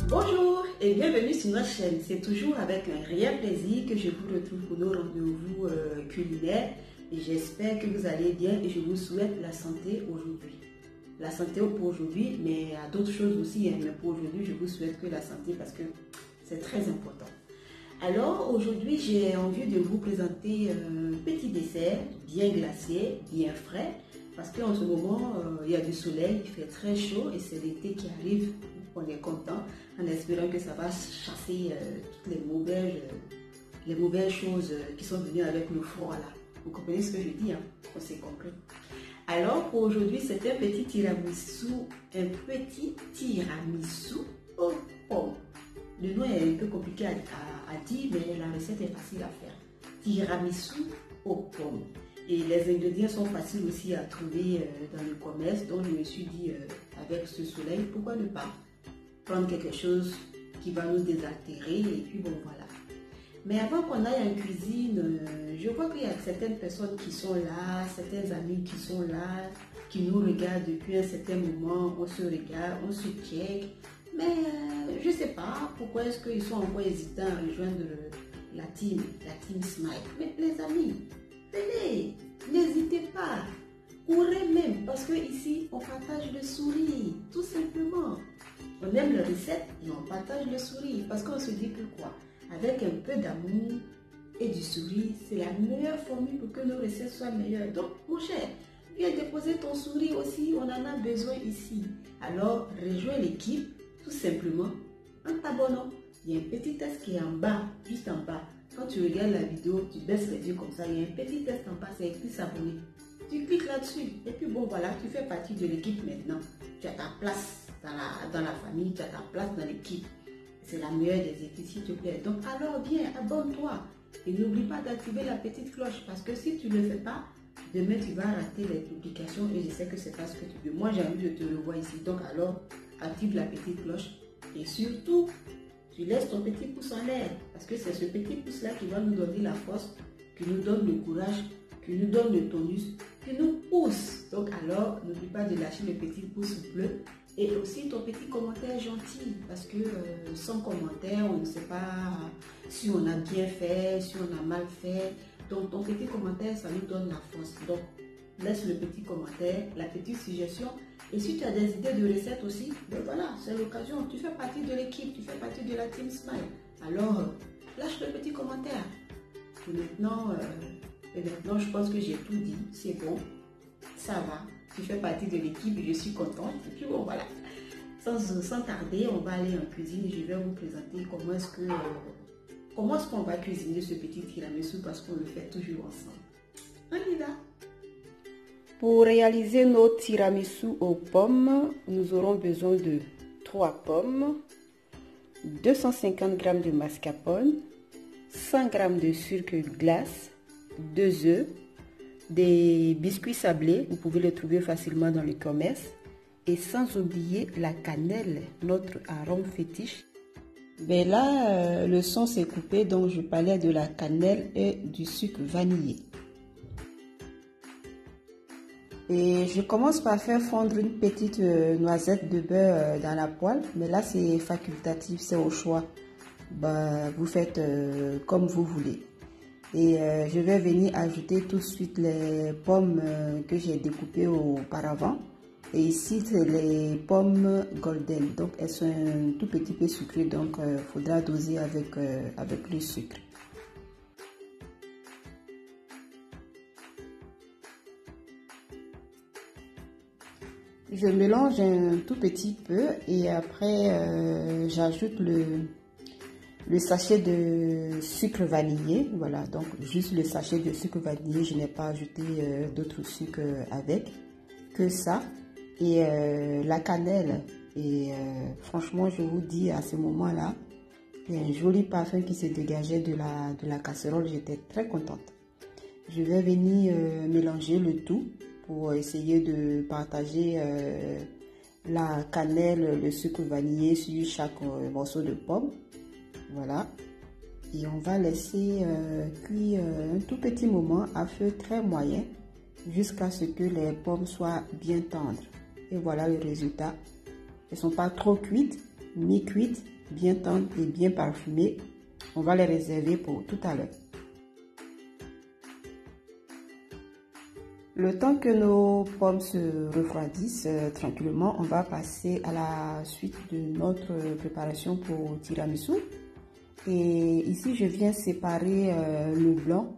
Bonjour et bienvenue sur notre chaîne. C'est toujours avec un réel plaisir que je vous retrouve pour nos rendez-vous culinaires. Et j'espère que vous allez bien et je vous souhaite la santé aujourd'hui. La santé pour aujourd'hui, mais à d'autres choses aussi. Mais pour aujourd'hui, je vous souhaite que la santé parce que c'est très important. Alors aujourd'hui, j'ai envie de vous présenter un petit dessert bien glacé, bien frais. Parce qu'en ce moment, il y a du soleil, il fait très chaud et c'est l'été qui arrive. On est content en espérant que ça va chasser toutes les mauvaises choses qui sont venues avec le froid là. Vous comprenez ce que je dis, hein? On s'est compris. Alors pour aujourd'hui, c'est un petit tiramisu aux pommes. Le nom est un peu compliqué à dire, mais la recette est facile à faire. Tiramisu aux pommes. Et les ingrédients sont faciles aussi à trouver dans le commerce. Donc je me suis dit, avec ce soleil, pourquoi ne pas prendre quelque chose qui va nous désaltérer. Et puis bon, voilà. Mais avant qu'on aille en cuisine, je vois qu'il y a certaines personnes qui sont là, certains amis qui sont là, qui nous regardent depuis un certain moment. On se regarde, on se check. Mais je ne sais pas pourquoi est-ce qu'ils sont encore hésitants à rejoindre la team Smile. Mais les amis, venez, n'hésitez pas, courez même, parce que ici on partage le sourire, tout simplement. On aime la recette et on partage le sourire, parce qu'on se dit que quoi, avec un peu d'amour et du sourire, c'est la meilleure formule pour que nos recettes soient meilleures. Donc mon cher, viens déposer ton sourire aussi, on en a besoin ici. Alors rejoins l'équipe, tout simplement, en t'abonnant. Il y a un petit test qui est en bas, juste en bas. Quand tu regardes la vidéo, tu baisses les yeux comme ça, il y a un petit test en bas, c'est écrit s'abonner. Tu cliques là-dessus et puis bon voilà, tu fais partie de l'équipe maintenant. Tu as ta place dans la famille, tu as ta place dans l'équipe. C'est la meilleure des équipes, s'il te plaît. Donc alors viens, abonne-toi et n'oublie pas d'activer la petite cloche parce que si tu ne le fais pas, demain tu vas rater les publications et je sais que c'est pas ce que tu veux. Moi j'ai envie de te revoir ici, donc alors active la petite cloche et surtout tu laisses ton petit pouce en l'air parce que c'est ce petit pouce là qui va nous donner la force, qui nous donne le courage, qui nous donne le tonus, qui nous pousse. Donc alors n'oublie pas de lâcher le petit pouce bleu et aussi ton petit commentaire gentil parce que sans commentaire on ne sait pas si on a bien fait, si on a mal fait. Donc ton petit commentaire ça nous donne la force. Donc laisse le petit commentaire, la petite suggestion. Et si tu as des idées de recettes aussi, ben voilà, c'est l'occasion. Tu fais partie de l'équipe, tu fais partie de la Team Smile. Alors, lâche le petit commentaire. Et maintenant, je pense que j'ai tout dit. C'est bon, ça va. Tu fais partie de l'équipe et je suis contente. Et puis bon, voilà. Sans tarder, on va aller en cuisine et je vais vous présenter comment est-ce qu'on va cuisiner ce petit tiramisu parce qu'on le fait toujours ensemble. On y va. Pour réaliser nos tiramisu aux pommes, nous aurons besoin de 3 pommes, 250 g de mascarpone, 100 g de sucre glace, 2 œufs, des biscuits sablés, vous pouvez les trouver facilement dans le commerce, et sans oublier la cannelle, notre arôme fétiche. Mais là, le son s'est coupé, donc je parlais de la cannelle et du sucre vanillé. Et je commence par faire fondre une petite noisette de beurre dans la poêle, mais là c'est facultatif, c'est au choix. Bah, vous faites comme vous voulez. Et je vais venir ajouter tout de suite les pommes que j'ai découpées auparavant. Et ici c'est les pommes golden, donc elles sont un tout petit peu sucrées, donc il faudra doser avec le sucre. Je mélange un tout petit peu et après j'ajoute le sachet de sucre vanillé. Voilà, donc juste le sachet de sucre vanillé, je n'ai pas ajouté d'autres sucres avec, que ça. Et la cannelle. Et franchement, je vous dis à ce moment-là, il y a un joli parfum qui se dégageait de la casserole. J'étais très contente. Je vais venir mélanger le tout pour essayer de partager la cannelle, le sucre vanillé sur chaque morceau de pomme. Voilà. Et on va laisser cuire un tout petit moment à feu très moyen jusqu'à ce que les pommes soient bien tendres. Et voilà le résultat. Elles ne sont pas trop cuites, ni cuites, bien tendres et bien parfumées. On va les réserver pour tout à l'heure. Le temps que nos pommes se refroidissent tranquillement, on va passer à la suite de notre préparation pour tiramisu. Et ici, je viens séparer le blanc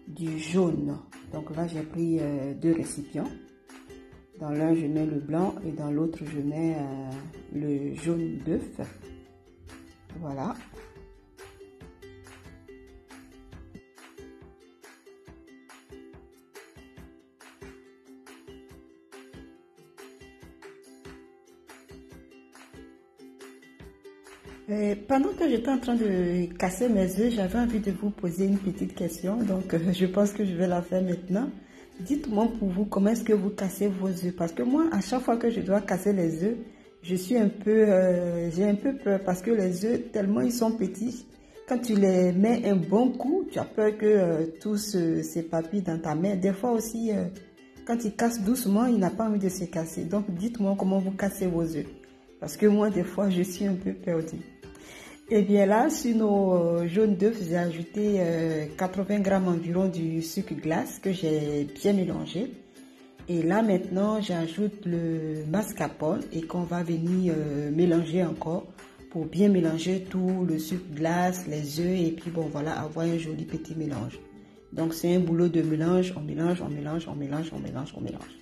du jaune. Donc là, j'ai pris 2 récipients. Dans l'un, je mets le blanc et dans l'autre, je mets le jaune d'œuf. Voilà. Pendant que j'étais en train de casser mes œufs, j'avais envie de vous poser une petite question. Donc, je pense que je vais la faire maintenant. Dites-moi pour vous, comment est-ce que vous cassez vos œufs? Parce que moi, à chaque fois que je dois casser les œufs, je suis j'ai un peu peur parce que les œufs, tellement ils sont petits, quand tu les mets un bon coup, tu as peur que tout s'éparpille dans ta main. Des fois aussi, quand ils cassent doucement, il n'a pas envie de se casser. Donc, dites-moi comment vous cassez vos œufs. Parce que moi, des fois, je suis un peu perdue. Et bien là, sur nos jaunes d'œufs, j'ai ajouté 80 grammes environ du sucre glace que j'ai bien mélangé. Et là maintenant, j'ajoute le mascarpone et qu'on va venir mélanger encore pour bien mélanger tout le sucre glace, les œufs et puis bon voilà, avoir un joli petit mélange. Donc c'est un boulot de mélange, on mélange, on mélange, on mélange, on mélange, on mélange.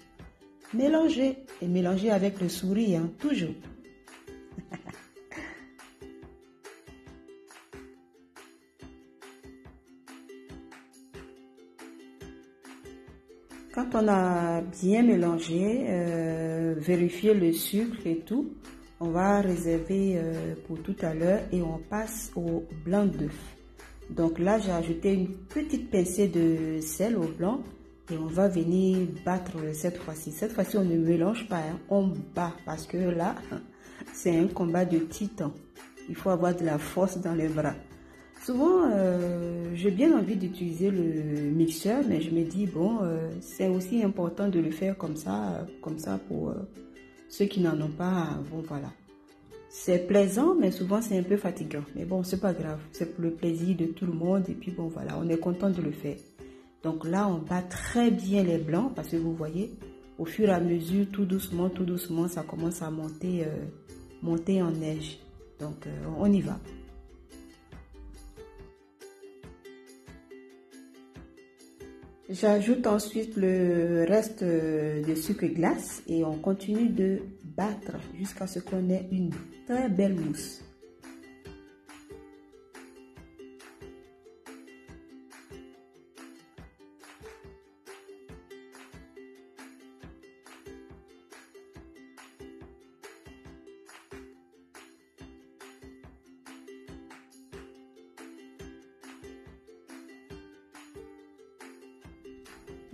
Mélanger et mélanger avec le sourire, hein, toujours. Quand on a bien mélangé, vérifié le sucre et tout, on va réserver pour tout à l'heure et on passe au blanc d'œuf. Donc là, j'ai ajouté une petite pincée de sel au blanc et on va venir battre cette fois-ci. Cette fois-ci, on ne mélange pas, hein, on bat parce que là, c'est un combat de titan. Il faut avoir de la force dans les bras. Souvent, j'ai bien envie d'utiliser le mixeur, mais je me dis, bon, c'est aussi important de le faire comme ça pour ceux qui n'en ont pas, bon, voilà. C'est plaisant, mais souvent c'est un peu fatigant. Mais bon, c'est pas grave, c'est pour le plaisir de tout le monde, et puis bon, voilà, on est content de le faire. Donc là, on bat très bien les blancs, parce que vous voyez, au fur et à mesure, tout doucement, ça commence à monter, monter en neige. Donc, on y va. J'ajoute ensuite le reste de sucre glace et on continue de battre jusqu'à ce qu'on ait une très belle mousse.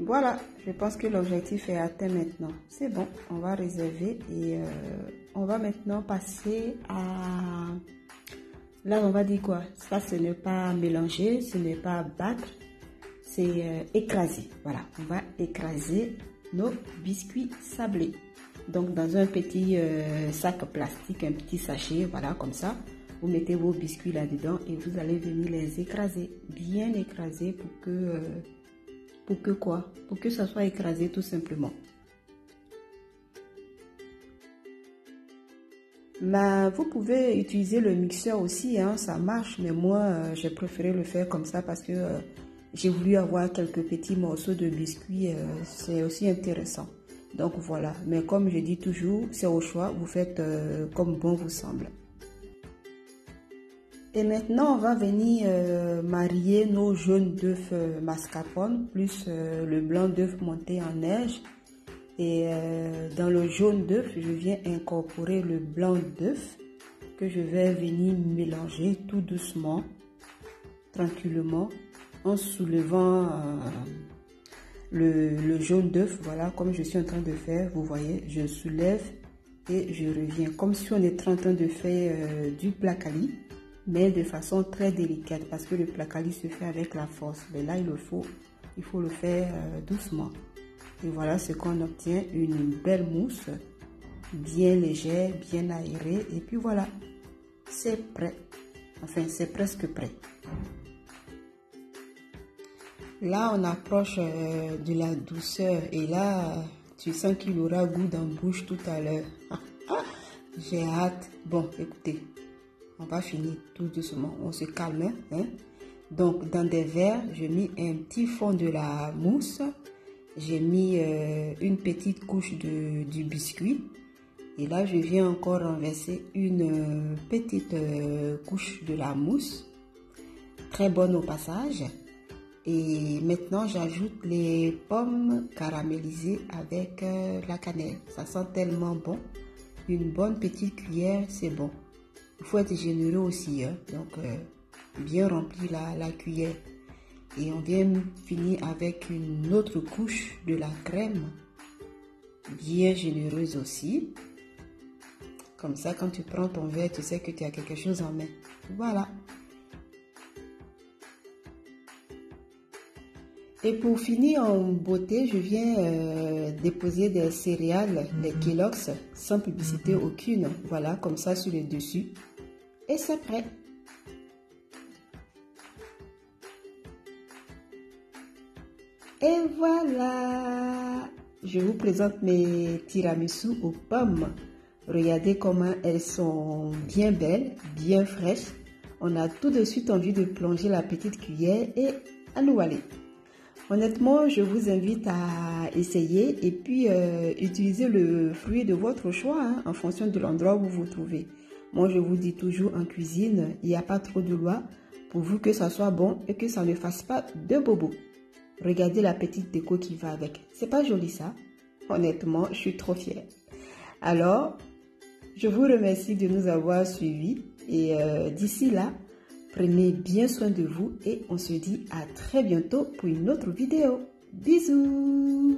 Voilà, je pense que l'objectif est atteint maintenant. C'est bon, on va réserver et on va maintenant passer à... Là, on va dire quoi? Ça, ce n'est pas mélanger, ce n'est pas battre, c'est écraser. Voilà, on va écraser nos biscuits sablés. Donc, dans un petit sac plastique, un petit sachet, voilà, comme ça. Vous mettez vos biscuits là-dedans et vous allez venir les écraser. Bien écraser pour que quoi? Pour que ça soit écrasé tout simplement. Mais vous pouvez utiliser le mixeur aussi, hein, ça marche. Mais moi, j'ai préféré le faire comme ça parce que j'ai voulu avoir quelques petits morceaux de biscuits. C'est aussi intéressant. Donc voilà. Mais comme je dis toujours, c'est au choix. Vous faites comme bon vous semble. Et maintenant, on va venir marier nos jaunes d'œufs mascarpone plus le blanc d'œuf monté en neige. Et dans le jaune d'œuf, je viens incorporer le blanc d'œuf que je vais venir mélanger tout doucement, tranquillement, en soulevant le jaune d'œuf. Voilà, comme je suis en train de faire, vous voyez, je soulève et je reviens. Comme si on était en train de faire du placali, mais de façon très délicate parce que le placali se fait avec la force. Mais là, il faut le faire doucement. Et voilà ce qu'on obtient, une belle mousse, bien légère, bien aérée. Et puis voilà. c'est prêt. Enfin, c'est presque prêt. Là, on approche de la douceur et là, tu sens qu'il aura goût dans la bouche tout à l'heure. J'ai hâte. Bon, écoutez, on va finir tout doucement. On se calme. Hein? Donc, dans des verres, j'ai mis un petit fond de la mousse. J'ai mis une petite couche du biscuit. Et là, je viens encore renverser une petite couche de la mousse. Très bonne au passage. Et maintenant, j'ajoute les pommes caramélisées avec la cannelle. Ça sent tellement bon. Une bonne petite cuillère, c'est bon. Il faut être généreux aussi. Hein? Donc, bien remplir la cuillère. Et on vient finir avec une autre couche de la crème. Bien généreuse aussi. Comme ça, quand tu prends ton verre, tu sais que tu as quelque chose en main. Voilà. Et pour finir en beauté, je viens déposer des céréales, des Kellogg's, sans publicité aucune. Voilà, comme ça sur le dessus. Et c'est prêt. Et voilà. Je vous présente mes tiramisu aux pommes. Regardez comment elles sont bien belles, bien fraîches. On a tout de suite envie de plonger la petite cuillère et à nous aller. Honnêtement, je vous invite à essayer et puis utiliser le fruit de votre choix hein, en fonction de l'endroit où vous vous trouvez. Moi, je vous dis toujours en cuisine, il n'y a pas trop de loi pour vous que ça soit bon et que ça ne fasse pas de bobo. Regardez la petite déco qui va avec. C'est pas joli ça? Honnêtement, je suis trop fière. Alors, je vous remercie de nous avoir suivis et d'ici là, prenez bien soin de vous et on se dit à très bientôt pour une autre vidéo. Bisous!